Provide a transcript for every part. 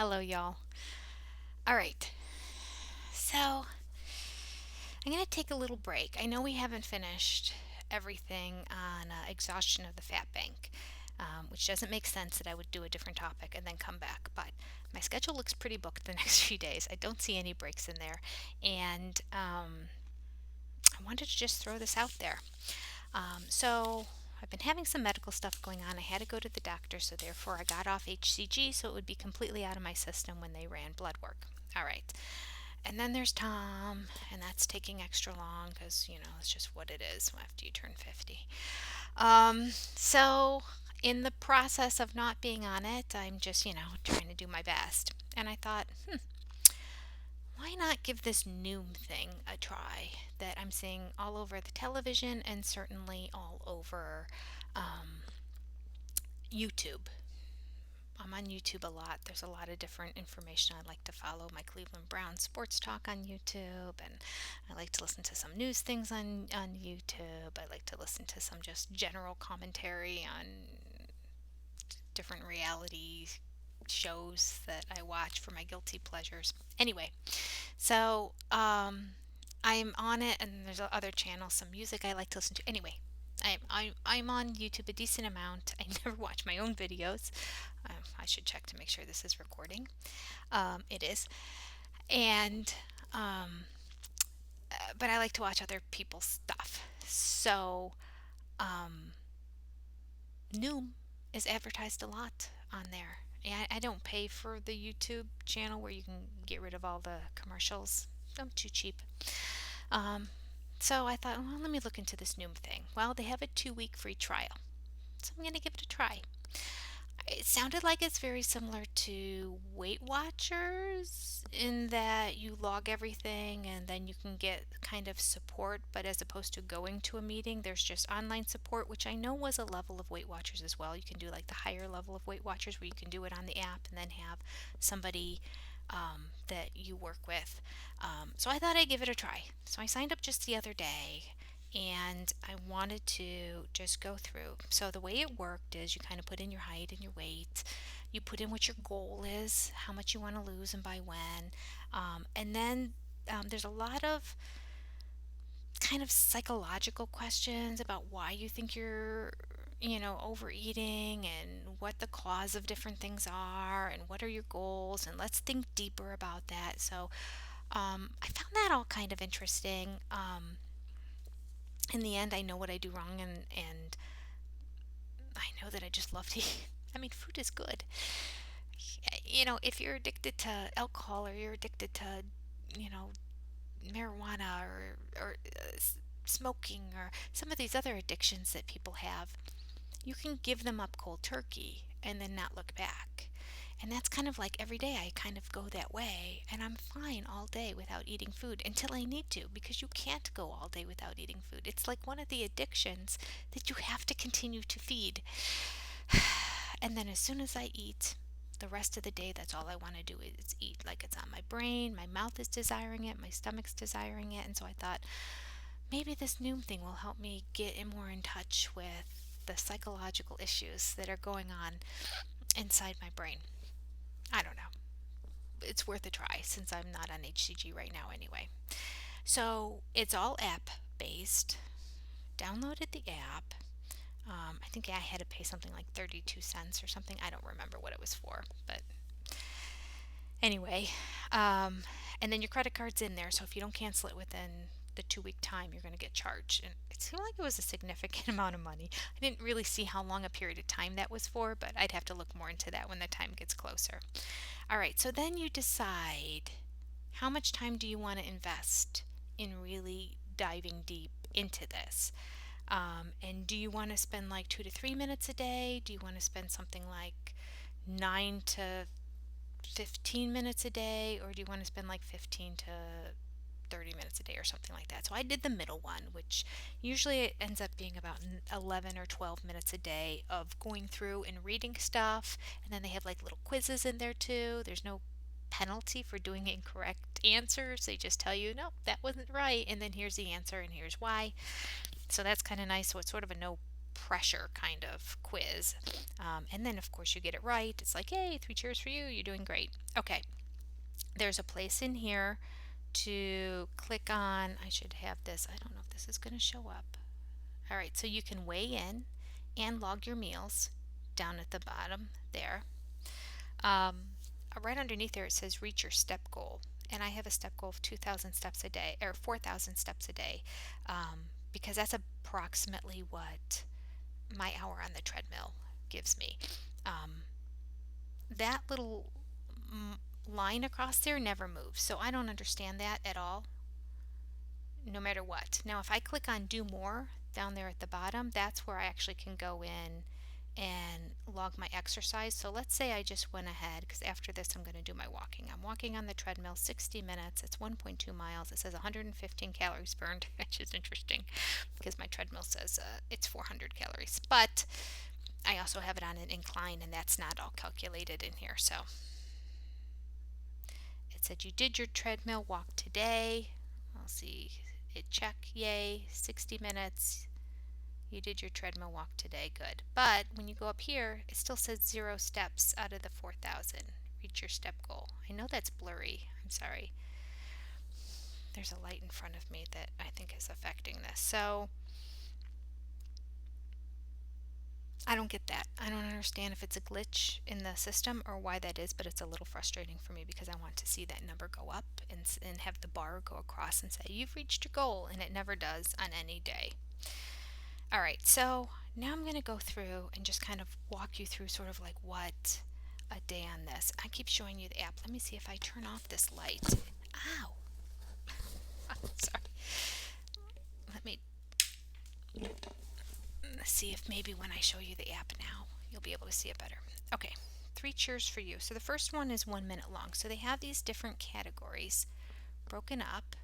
Hello, y'all. All right, so I'm going to take a little break. I know we haven't finished everything on exhaustion of the fat bank, which doesn't make sense that I would do a different topic and then come back, but my schedule looks pretty booked the next few days. I don't see any breaks in there, and I wanted to just throw this out there. So I've been having some medical stuff going on. I had to go to the doctor, so therefore I got off HCG so it would be completely out of my system when they ran blood work. All right. And then there's Tom, and that's taking extra long because, it's just what it is after you turn 50. So, in the process of not being on it, I'm just, trying to do my best. And I thought, why not give this Noom thing a try that I'm seeing all over the television and certainly all over um, YouTube? I'm on YouTube a lot. There's a lot of different information. I like to follow my Cleveland Browns sports talk on YouTube, and I like to listen to some news things on YouTube. I like to listen to some just general commentary on different reality shows that I watch for my guilty pleasures. Anyway, so I'm on it, and there's other channels, some music I like to listen to. Anyway, I'm on YouTube a decent amount. I never watch my own videos. I should check to make sure this is recording. It is, and but I like to watch other people's stuff. So Noom is advertised a lot on there. I don't pay for the YouTube channel where you can get rid of all the commercials. I'm too cheap. Um, so I thought, well, let me look into this Noom thing. Well, they have a 2-week free trial, so I'm going to give it a try. It sounded like it's very similar to Weight Watchers in that you log everything and then you can get kind of support, but as opposed to going to a meeting, there's just online support, which I know was a level of Weight Watchers as well. You can do like the higher level of Weight Watchers where you can do it on the app and then have somebody that you work with. So I thought I'd give it a try. So I signed up just the other day and I wanted to just go through. So the way it worked is you kind of put in your height and your weight, you put in what your goal is, how much you want to lose and by when, and then there's a lot of kind of psychological questions about why you think you're overeating and what the cause of different things are and what are your goals, and let's think deeper about that. So I found that all kind of interesting. In the end, I know what I do wrong, and I know that I just love to eat. I mean, food is good. If you're addicted to alcohol or you're addicted to, you know, marijuana or smoking or some of these other addictions that people have, you can give them up cold turkey and then not look back. And that's kind of like every day I kind of go that way, and I'm fine all day without eating food until I need to, because you can't go all day without eating food. It's like one of the addictions that you have to continue to feed. And then as soon as I eat, the rest of the day, that's all I want to do is eat. Like it's on my brain, my mouth is desiring it, my stomach's desiring it. And so I thought maybe this Noom thing will help me get more in touch with the psychological issues that are going on inside my brain. I don't know. It's worth a try since I'm not on HCG right now anyway. So it's all app based. Downloaded the app. I think I had to pay something like 32 cents or something. I don't remember what it was for, but anyway. And then your credit card's in there, so if you don't cancel it within the 2-week time, you're going to get charged. And it seemed like it was a significant amount of money. I didn't really see how long a period of time that was for, but I'd have to look more into that when the time gets closer. All right, so then you decide how much time do you want to invest in really diving deep into this. And do you want to spend like 2 to 3 minutes a day? Do you want to spend something like 9 to 15 minutes a day? Or do you want to spend like 15 to 30 minutes a day or something like that? So I did the middle one, which usually it ends up being about 11 or 12 minutes a day of going through and reading stuff. And then they have like little quizzes in there too. There's no penalty for doing incorrect answers. They just tell you, no, that wasn't right. And then here's the answer and here's why. So that's kind of nice. So it's sort of a no pressure kind of quiz. And then, of course, you get it right. It's like, hey, 3 cheers for you. You're doing great. Okay, there's a place in here to click on. I should have this. I don't know if this is going to show up. All right, so you can weigh in and log your meals down at the bottom there. Um, right underneath there, it says reach your step goal. And I have a step goal of 2,000 steps a day, or 4,000 steps a day, because that's approximately what my hour on the treadmill gives me. Um, that little line across there never moves, so I don't understand that at all, no matter what. Now, if I click on do more down there at the bottom, that's where I actually can go in and log my exercise. So let's say I just went ahead, because after this I'm going to do my walking. I'm walking on the treadmill 60 minutes. It's 1.2 miles. It says 115 calories burned, which is interesting because my treadmill says it's 400 calories. But I also have it on an incline, and that's not all calculated in here. So it said you did your treadmill walk today. I'll see. It check, yay, 60 minutes. You did your treadmill walk today, good. But when you go up here, it still says 0 steps out of the 4,000. Reach your step goal. I know that's blurry. I'm sorry. There's a light in front of me that I think is affecting this. So I don't get that. I don't understand if it's a glitch in the system or why that is, but it's a little frustrating for me because I want to see that number go up and have the bar go across and say, you've reached your goal, and it never does on any day. All right, so now I'm going to go through and just kind of walk you through sort of like what a day on this. I keep showing you the app. Let me see if I turn off this light. Ow. Sorry. Let me see if maybe when I show you the app now, you'll be able to see it better. Okay, 3 cheers for you. So the first one is 1 minute long. So they have these different categories broken up.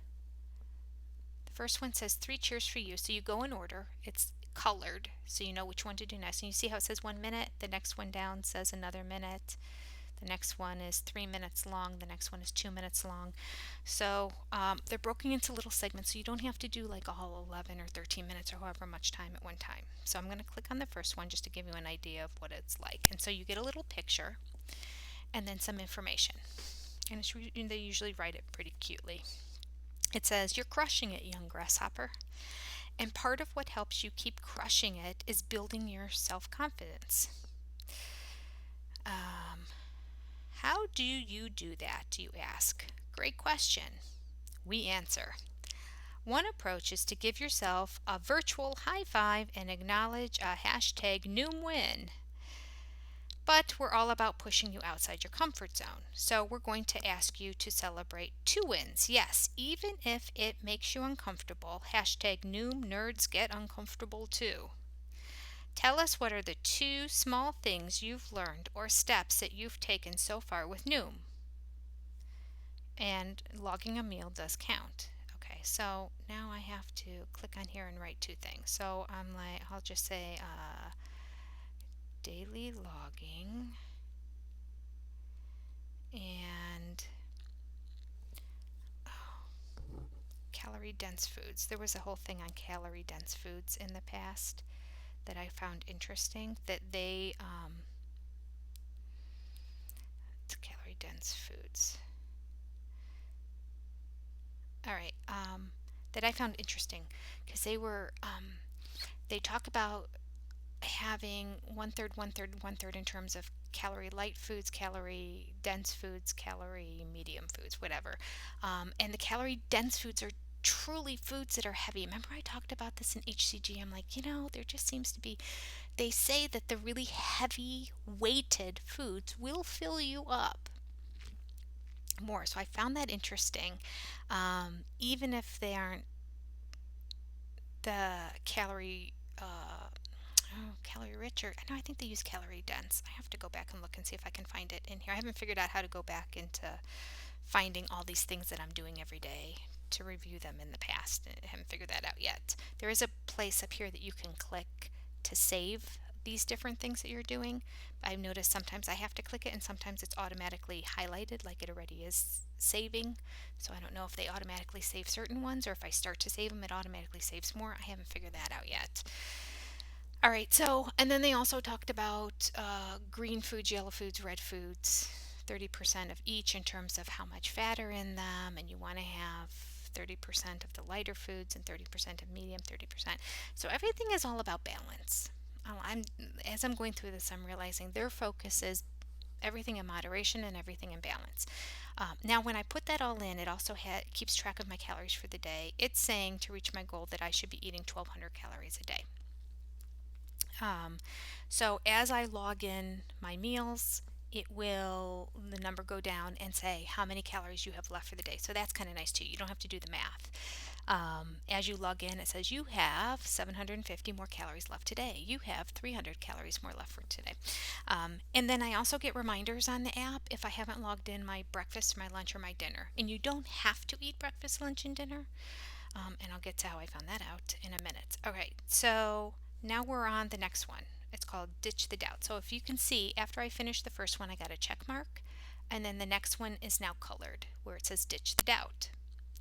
The first one says 3 cheers for you. So you go in order. It's colored so you know which one to do next. And you see how it says 1 minute? The next one down says another minute. The next one is 3 minutes long. The next one is 2 minutes long. So they're broken into little segments, so you don't have to do like all 11 or 13 minutes or however much time at one time. So I'm going to click on the first one just to give you an idea of what it's like. And so you get a little picture and then some information. And they usually write it pretty cutely. It says, you're crushing it, young grasshopper. And part of what helps you keep crushing it is building your self-confidence. How do you do that, you ask? Great question. We answer. One approach is to give yourself a virtual high five and acknowledge a hashtag noom win. But we're all about pushing you outside your comfort zone. So we're going to ask you to celebrate 2 wins. Yes, even if it makes you uncomfortable. Hashtag noom nerds get uncomfortable too. Tell us, what are the 2 small things you've learned or steps that you've taken so far with Noom? And logging a meal does count. Okay, so now I have to click on here and write 2 things. So I'll just say daily logging and calorie dense foods. There was a whole thing on calorie dense foods in the past that I found interesting, that they it's calorie dense foods. All right, that I found interesting because they talk about having one third, one third, one third in terms of calorie light foods, calorie dense foods, calorie medium foods, whatever. And the calorie dense foods are truly foods that are heavy. Remember I talked about this in HCG? I'm like, there just seems to be, they say that the really heavy weighted foods will fill you up more. So I found that interesting. Even if they aren't the calorie rich, or I think they use calorie dense. I have to go back and look and see if I can find it in here. I haven't figured out how to go back into finding all these things that I'm doing every day to review them in the past. I haven't figured that out yet. There is a place up here that you can click to save these different things that you're doing. I've noticed sometimes I have to click it and sometimes it's automatically highlighted like it already is saving. So I don't know if they automatically save certain ones or if I start to save them it automatically saves more. I haven't figured that out yet. All right, so, and then they also talked about green foods, yellow foods, red foods, 30% of each in terms of how much fat are in them, and you want to have 30% of the lighter foods and 30% of medium, 30%. So everything is all about balance. As I'm going through this, I'm realizing their focus is everything in moderation and everything in balance. Now, when I put that all in, it also keeps track of my calories for the day. It's saying to reach my goal that I should be eating 1,200 calories a day. Um, so as I log in my meals, it will the number go down and say how many calories you have left for the day. So that's kind of nice too. You don't have to do the math. As you log in, it says you have 750 more calories left today. You have 300 calories more left for today. And then I also get reminders on the app if I haven't logged in my breakfast, my lunch, or my dinner. And you don't have to eat breakfast, lunch, and dinner. And I'll get to how I found that out in a minute. All right, so now we're on the next one. It's called Ditch the Doubt. So if you can see, after I finished the first one, I got a check mark, and then the next one is now colored where it says Ditch the Doubt.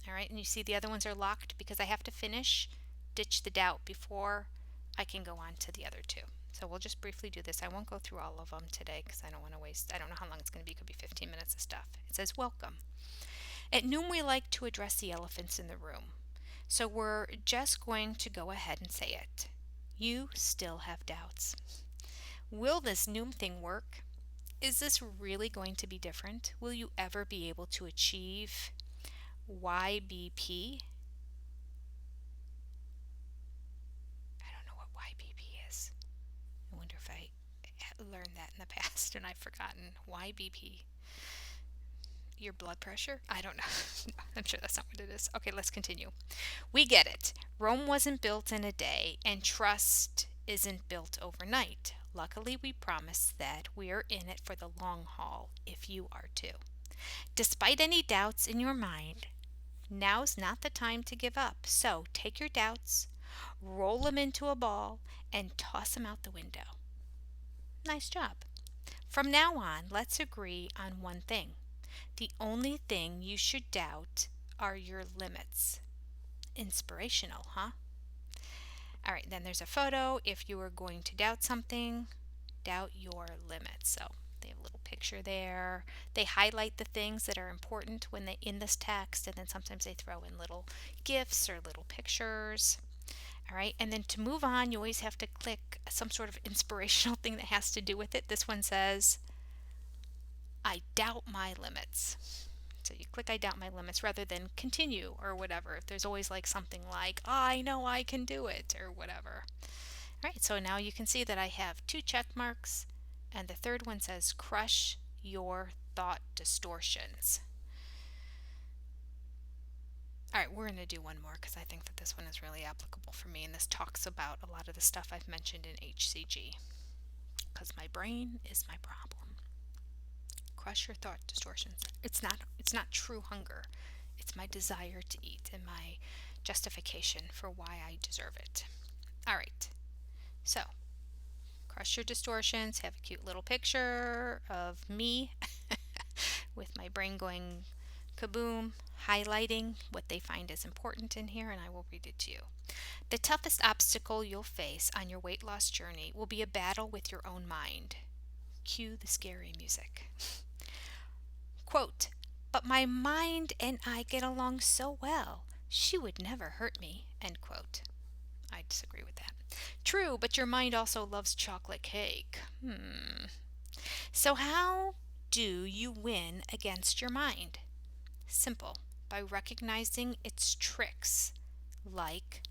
All right, and you see the other ones are locked because I have to finish Ditch the Doubt before I can go on to the other two. So we'll just briefly do this. I won't go through all of them today because I don't want to waste, I don't know how long it's going to be. It could be 15 minutes of stuff. It says, Welcome. At Noom, we like to address the elephants in the room. So we're just going to go ahead and say it. You still have doubts. Will this Noom thing work? Is this really going to be different? Will you ever be able to achieve YBP? I don't know what YBP is. I wonder if I learned that in the past and I've forgotten. YBP. Your blood pressure? I don't know. I'm sure that's not what it is. Okay, let's continue. We get it. Rome wasn't built in a day, and trust isn't built overnight. Luckily, we promise that we're in it for the long haul, if you are too. Despite any doubts in your mind, now's not the time to give up. So take your doubts, roll them into a ball, and toss them out the window. Nice job. From now on, let's agree on one thing. The only thing you should doubt are your limits. Inspirational, huh? All right, then there's a photo. If you are going to doubt something, doubt your limits. So they have a little picture there. They highlight the things that are important when they in this text, and then sometimes they throw in little gifs or little pictures. All right, and then to move on, you always have to click some sort of inspirational thing that has to do with it. This one says, I doubt my limits. So you click I doubt my limits rather than continue or whatever. There's always like something like I know I can do it or whatever. All right, so now you can see that I have two check marks and the third one says crush your thought distortions. All right, we're going to do one more because I think that this one is really applicable for me and this talks about a lot of the stuff I've mentioned in HCG because my brain is my problem. Crush your thought distortions. It's not true hunger. It's my desire to eat and my justification for why I deserve it. All right. So, crush your distortions, have a cute little picture of me with my brain going kaboom, highlighting what they find is important in here, and I will read it to you. The toughest obstacle you'll face on your weight loss journey will be a battle with your own mind. Cue the scary music. Quote, but my mind and I get along so well. She would never hurt me. End quote. I disagree with that. True, but your mind also loves chocolate cake. So, how do you win against your mind? Simple, by recognizing its tricks, like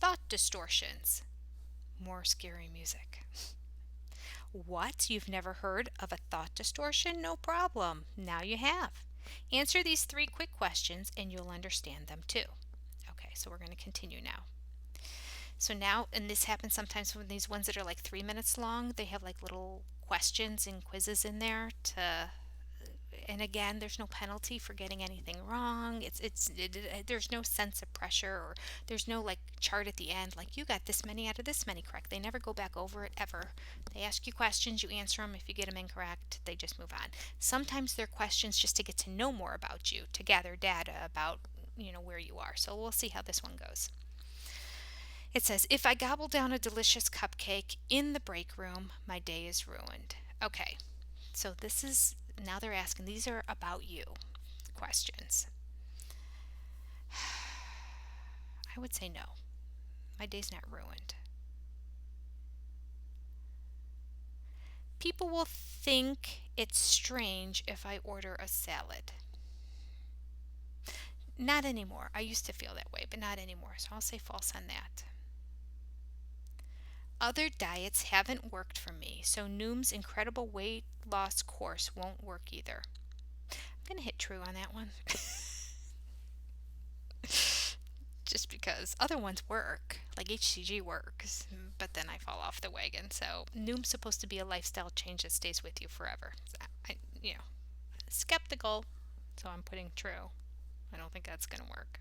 thought distortions. More scary music. What? You've never heard of a thought distortion? No problem. Now you have. Answer these three quick questions and you'll understand them too. Okay, so we're going to continue now. So now, and this happens sometimes when these ones that are like 3 minutes long, they have like little questions and quizzes in there to, and again, there's no penalty for getting anything wrong. There's no sense of pressure or there's no like chart at the end like you got this many out of this many correct. They never go back over it ever. They ask you questions, you answer them. If you get them incorrect, they just move on. Sometimes they're questions just to get to know more about you, to gather data about where you are. So we'll see how this one goes. It says, if I gobble down a delicious cupcake in the break room, my day is ruined. Okay, so this is, now they're asking, these are about you questions. I would say no. My day's not ruined. People will think it's strange if I order a salad. Not anymore. I used to feel that way, but not anymore. So I'll say false on that. Other diets haven't worked for me, so Noom's incredible weight loss course won't work either. I'm going to hit true on that one. Just because other ones work, like HCG works, but then I fall off the wagon. So Noom's supposed to be a lifestyle change that stays with you forever. I, you know, skeptical, so I'm putting true. I don't think that's going to work.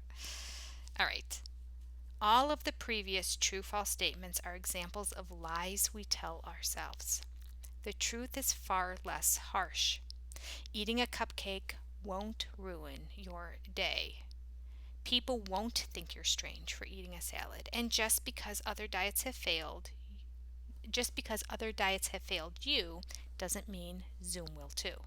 All right. All of the previous true false statements are examples of lies we tell ourselves. The truth is far less harsh. Eating a cupcake won't ruin your day. People won't think you're strange for eating a salad. And just because other diets have failed you doesn't mean Zoom will too.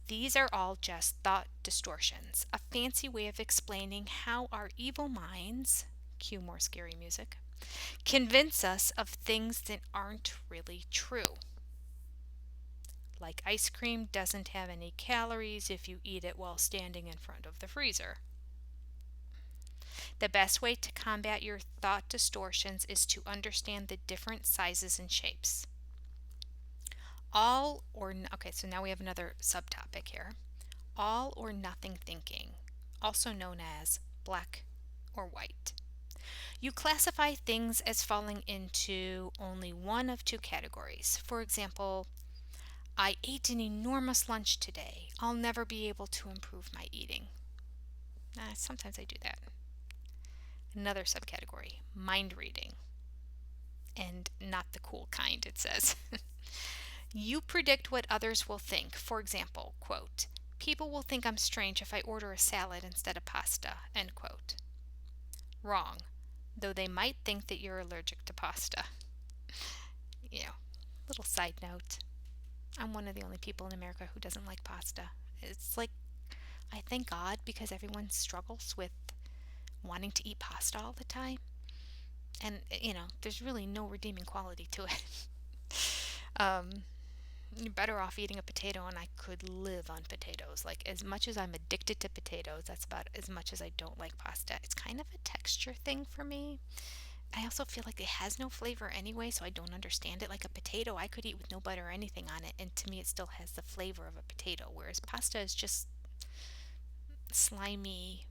These are all just thought distortions, a fancy way of explaining how our evil minds, cue more scary music, convince us of things that aren't really true. Like ice cream doesn't have any calories if you eat it while standing in front of the freezer. The best way to combat your thought distortions is to understand the different sizes and shapes. Okay, so now we have another subtopic here. All or nothing thinking, also known as black or white. You classify things as falling into only one of two categories. For example, I ate an enormous lunch today. I'll never be able to improve my eating. Sometimes I do that. Another subcategory, mind reading. And not the cool kind, it says. You predict what others will think. For example, quote, people will think I'm strange if I order a salad instead of pasta, end quote. Wrong, though they might think that you're allergic to pasta. Little side note. I'm one of the only people in America who doesn't like pasta. It's like, I thank God because everyone struggles with wanting to eat pasta all the time. And, there's really no redeeming quality to it. You're better off eating a potato, and I could live on potatoes. Like, as much as I'm addicted to potatoes, that's about as much as I don't like pasta. It's kind of a texture thing for me. I also feel like it has no flavor anyway, so I don't understand it. Like a potato, I could eat with no butter or anything on it, and to me, it still has the flavor of a potato, whereas pasta is just slimy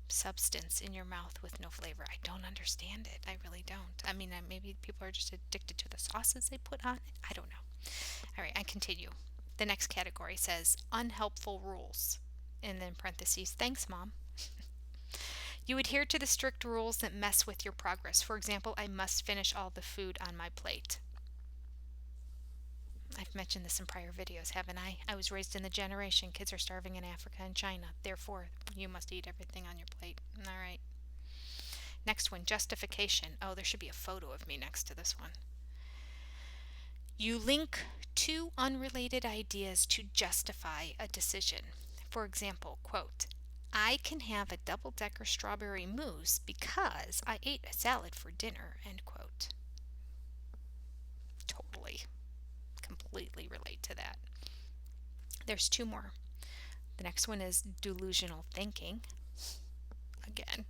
substance in your mouth with no flavor. I don't understand it. I really don't. I mean, maybe people are just addicted to the sauces they put on it. I don't know. All right, I continue. The next category says unhelpful rules. And then parentheses, thanks, Mom. You adhere to the strict rules that mess with your progress. For example, I must finish all the food on my plate. I've mentioned this in prior videos, haven't I? I was raised in the generation kids are starving in Africa and China. Therefore, you must eat everything on your plate. All right. Next one, justification. Oh, there should be a photo of me next to this one. You link two unrelated ideas to justify a decision. For example, quote, I can have a double-decker strawberry mousse because I ate a salad for dinner, end quote. Totally, completely relate to that. There's two more. The next one is delusional thinking. Again.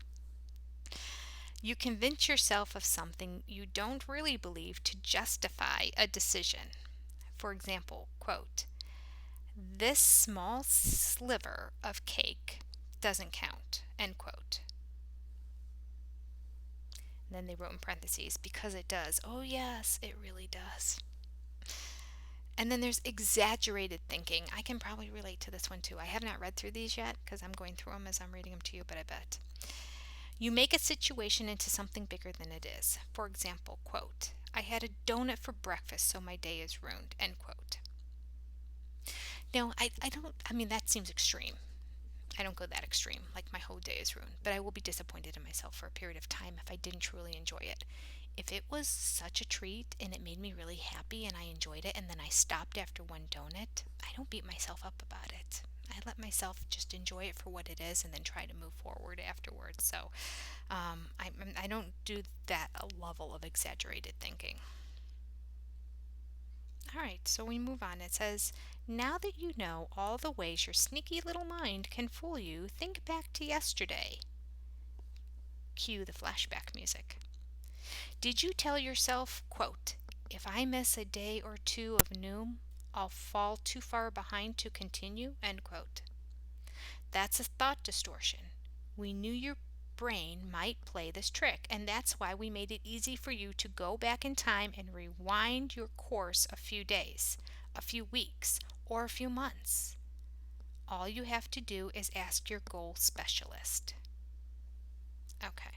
You convince yourself of something you don't really believe to justify a decision. For example, quote, this small sliver of cake doesn't count, end quote. And then they wrote in parentheses, because it does. Oh yes, it really does. And then there's exaggerated thinking. I can probably relate to this one too. I have not read through these yet because I'm going through them as I'm reading them to you, but I bet. You make a situation into something bigger than it is. For example, quote, I had a donut for breakfast, so my day is ruined, end quote. Now, I mean, that seems extreme. I don't go that extreme, like my whole day is ruined, but I will be disappointed in myself for a period of time if I didn't truly enjoy it. If it was such a treat and it made me really happy and I enjoyed it and then I stopped after one donut, I don't beat myself up about it. I let myself just enjoy it for what it is and then try to move forward afterwards. So I don't do that level of exaggerated thinking. All right, so we move on. It says, now that you know all the ways your sneaky little mind can fool you, think back to yesterday. Cue the flashback music. Did you tell yourself, quote, if I miss a day or two of noom, I'll fall too far behind to continue, end quote. That's a thought distortion. We knew your brain might play this trick, and that's why we made it easy for you to go back in time and rewind your course a few days, a few weeks, or a few months. All you have to do is ask your goal specialist. Okay.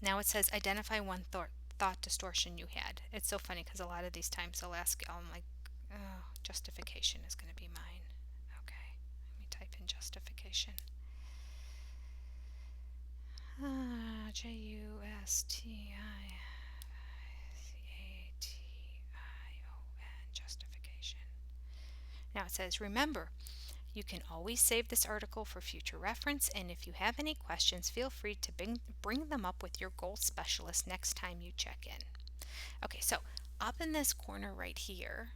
Now it says identify one thought distortion you had. It's so funny because a lot of these times they'll ask, I'm like, oh, justification is going to be mine. Okay, let me type in justification. Justification. Justification. Now it says, remember, you can always save this article for future reference, and if you have any questions, feel free to bring them up with your goal specialist next time you check in. Okay, so up in this corner right here,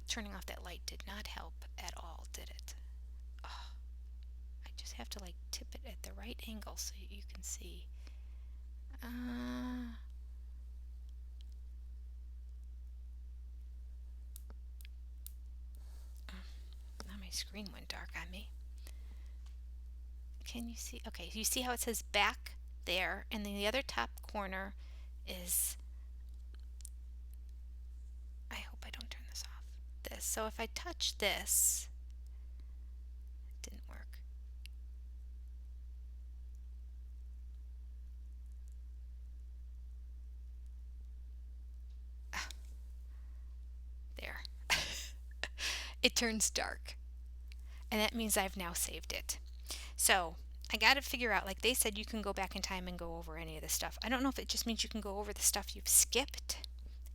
turning off that light did not help at all, did it? Oh, I just have to like tip it at the right angle so you can see. Now my screen went dark on me. Can you see? Okay, you see how it says back there, and then the other top corner is, I hope I don't turn this off, this. So if I touch this, it didn't work. Ah, there. It turns dark, and that means I've now saved it. So I got to figure out, like they said, you can go back in time and go over any of this stuff. I don't know if it just means you can go over the stuff you've skipped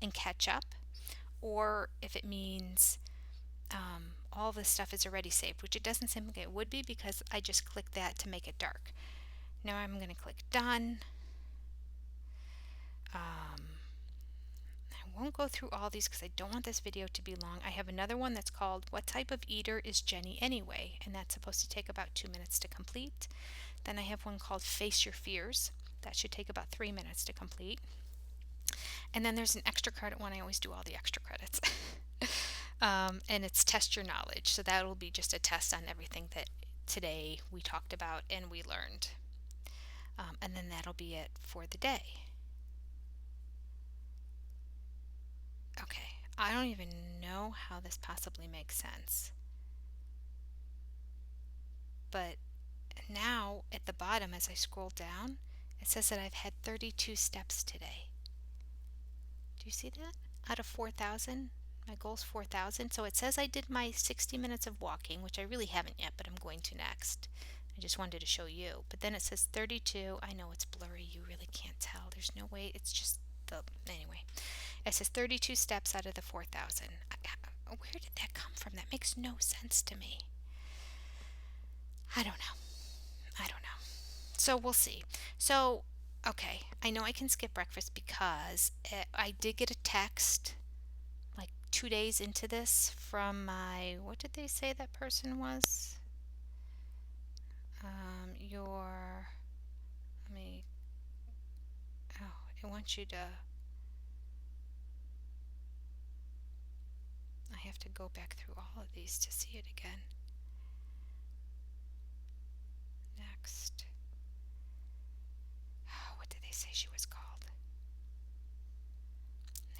and catch up, or if it means all this stuff is already saved, which it doesn't seem like it would be because I just clicked that to make it dark. Now I'm going to click done. I won't go through all these because I don't want this video to be long. I have another one that's called What Type of Eater is Jenny Anyway? And that's supposed to take about 2 minutes to complete. Then I have one called Face Your Fears. That should take about 3 minutes to complete. And then there's an extra credit one. I always do all the extra credits. And it's Test Your Knowledge. So that will be just a test on everything that today we talked about and we learned. And then that'll be it for the day. Okay, I don't even know how this possibly makes sense. But now at the bottom, as I scroll down, it says that I've had 32 steps today. Do you see that? Out of 4,000, my goal's 4,000. So it says I did my 60 minutes of walking, which I really haven't yet, but I'm going to next. I just wanted to show you. But then it says 32. I know it's blurry. You really can't tell. There's no way. It's just anyway. It says 32 steps out of the 4,000. Where did that come from? That makes no sense to me. I don't know. So we'll see. So, okay, I know I can skip breakfast because I did get a text like 2 days into this from what did they say that person was? It wants you to, I have to go back through all of these to see it again. Next. What did they say she was called?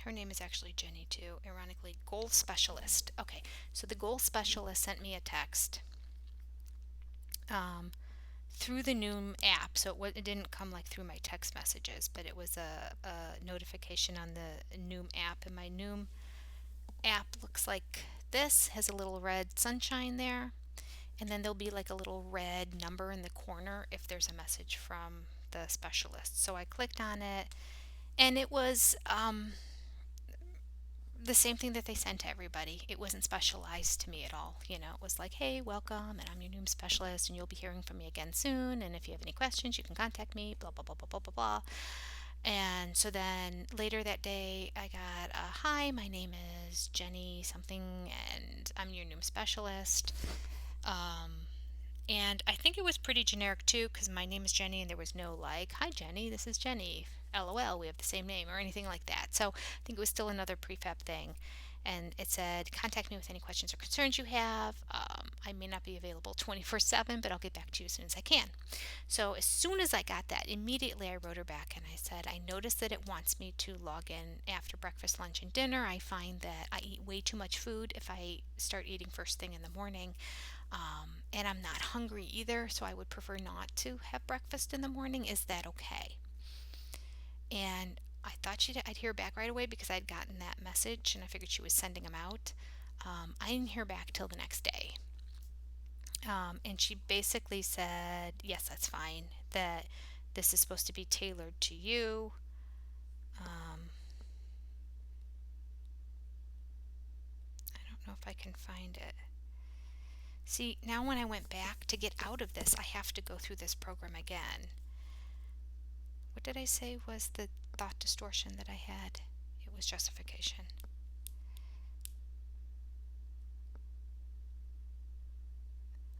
Her name is actually Jenny too, ironically. Goal Specialist. Okay, so the Goal Specialist sent me a text through the Noom app. So it didn't come like through my text messages, but it was a notification on the Noom app. And my Noom app looks like this, has a little red sunshine there. and then there'll be like a little red number in the corner if there's a message from the specialist. So I clicked on it, and it was the same thing that they sent to everybody. It wasn't specialized to me at all. It was like, hey, welcome, and I'm your new specialist, and you'll be hearing from me again soon. And if you have any questions, you can contact me, blah, blah, blah, blah, blah, blah, blah. And so then later that day, I got a hi, my name is Jenny something, and I'm your new specialist. Um, and I think it was pretty generic too, because my name is Jenny, and there was no like, hi Jenny, this is Jenny. LOL, we have the same name or anything like that. So I think it was still another prefab thing. And it said, contact me with any questions or concerns you have. I may not be available 24/7, but I'll get back to you as soon as I can. So as soon as I got that, immediately I wrote her back and I said, I noticed that it wants me to log in after breakfast, lunch, and dinner. I find that I eat way too much food if I start eating first thing in the morning. And I'm not hungry either, so I would prefer not to have breakfast in the morning. Is that okay? And I thought I'd hear back right away because I'd gotten that message and I figured she was sending them out. I didn't hear back till the next day. And she basically said, yes, that's fine, that this is supposed to be tailored to you. Um, I don't know if I can find it. See, now when I went back to get out of this, I have to go through this program again. What did I say was the thought distortion that I had? It was justification.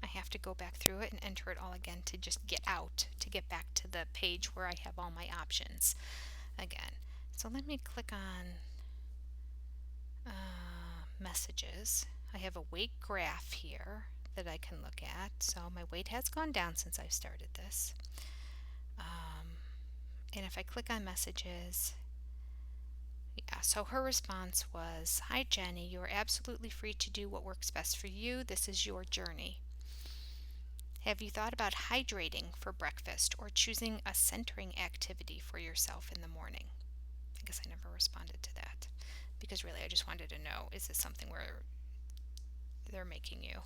I have to go back through it and enter it all again to just get out, to get back to the page where I have all my options again. So let me click on messages. I have a weight graph here that I can look at. So my weight has gone down since I started this. And if I click on messages, yeah, so her response was, hi Jenny, you are absolutely free to do what works best for you. This is your journey. Have you thought about hydrating for breakfast or choosing a centering activity for yourself in the morning? I guess I never responded to that because really I just wanted to know, is this something where they're making you?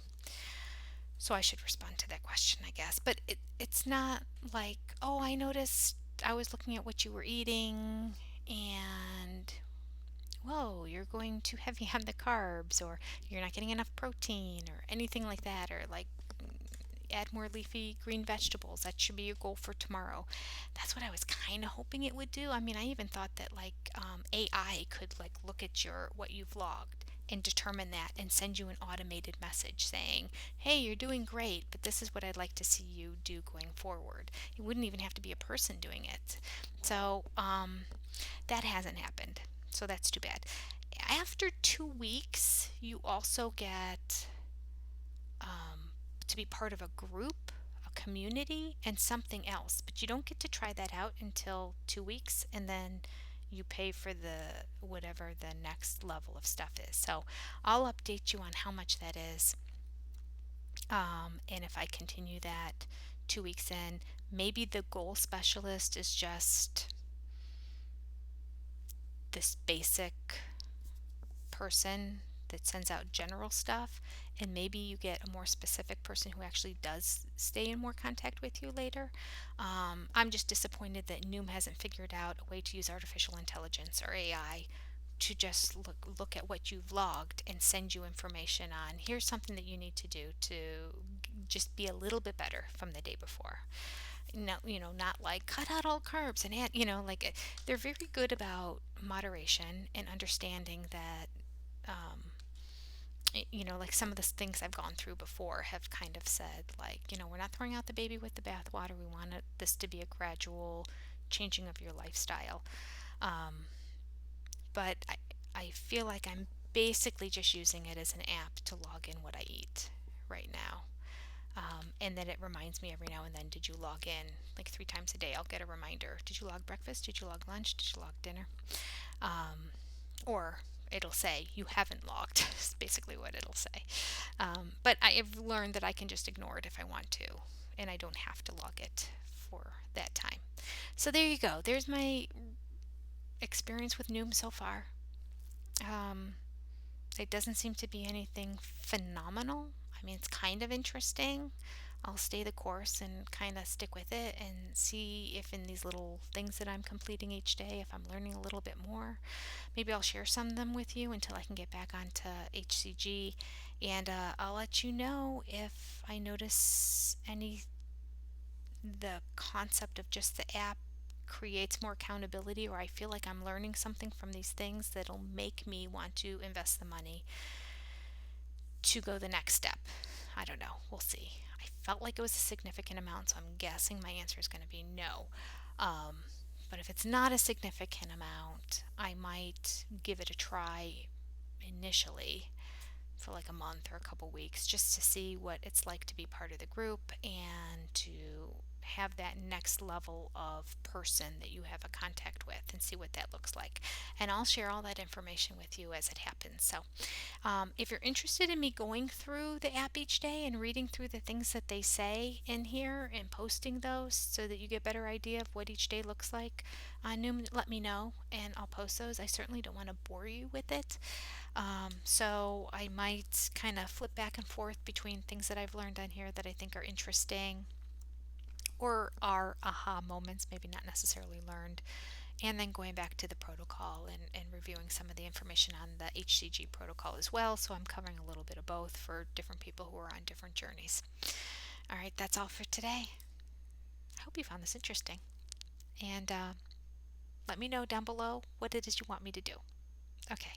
So I should respond to that question, I guess. But it's not like, oh, I noticed I was looking at what you were eating and whoa, you're going too heavy on the carbs, or you're not getting enough protein, or anything like that, or like add more leafy green vegetables. That should be your goal for tomorrow. That's what I was kind of hoping it would do. I mean, I even thought that like AI could like look at your what you've logged and determine that and send you an automated message saying, hey, you're doing great, but this is what I'd like to see you do going forward. It wouldn't even have to be a person doing it. So that hasn't happened. So that's too bad. After 2 weeks, you also get to be part of a group, a community, and something else. But you don't get to try that out until 2 weeks, and then you pay for the whatever the next level of stuff is. So I'll update you on how much that is. And if I continue that 2 weeks in, maybe the goal specialist is just this basic person that sends out general stuff, and maybe you get a more specific person who actually does stay in more contact with you later. I'm just disappointed that Noom hasn't figured out a way to use artificial intelligence or AI to just look at what you've logged and send you information on here's something that you need to do to just be a little bit better from the day before. No, not like cut out all carbs and add, like they're very good about moderation and understanding that like some of the things I've gone through before have kind of said, like, we're not throwing out the baby with the bathwater. We want this to be a gradual changing of your lifestyle. But I feel like I'm basically just using it as an app to log in what I eat right now. And then it reminds me every now and then, did you log in? Like 3 times a day, I'll get a reminder. Did you log breakfast? Did you log lunch? Did you log dinner? Or it'll say you haven't logged. Is basically what it'll say. But I've learned that I can just ignore it if I want to, and I don't have to log it for that time. So there you go. There's my experience with Noom so far. It doesn't seem to be anything phenomenal. I I mean, it's kind of interesting. I'll stay the course and kind of stick with it and see if in these little things that I'm completing each day, if I'm learning a little bit more. Maybe I'll share some of them with you until I can get back onto HCG, and I'll let you know if I notice any the concept of just the app creates more accountability, or I feel like I'm learning something from these things that'll make me want to invest the money to go the next step. I don't know. We'll see. I felt like it was a significant amount, so I'm guessing my answer is going to be no. Um, but if it's not a significant amount, I might give it a try initially for like a month or a couple weeks just to see what it's like to be part of the group and to have that next level of person that you have a contact with and see what that looks like. And I'll share all that information with you as it happens. So, if you're interested in me going through the app each day and reading through the things that they say in here and posting those so that you get a better idea of what each day looks like on Noom, let me know and I'll post those. I certainly don't want to bore you with it. So I might kind of flip back and forth between things that I've learned on here that I think are interesting or are aha moments, maybe not necessarily learned, and then going back to the protocol and reviewing some of the information on the HCG protocol as well. So I'm covering a little bit of both for different people who are on different journeys. All right, that's all for today. I hope you found this interesting. And let me know down below what it is you want me to do. Okay,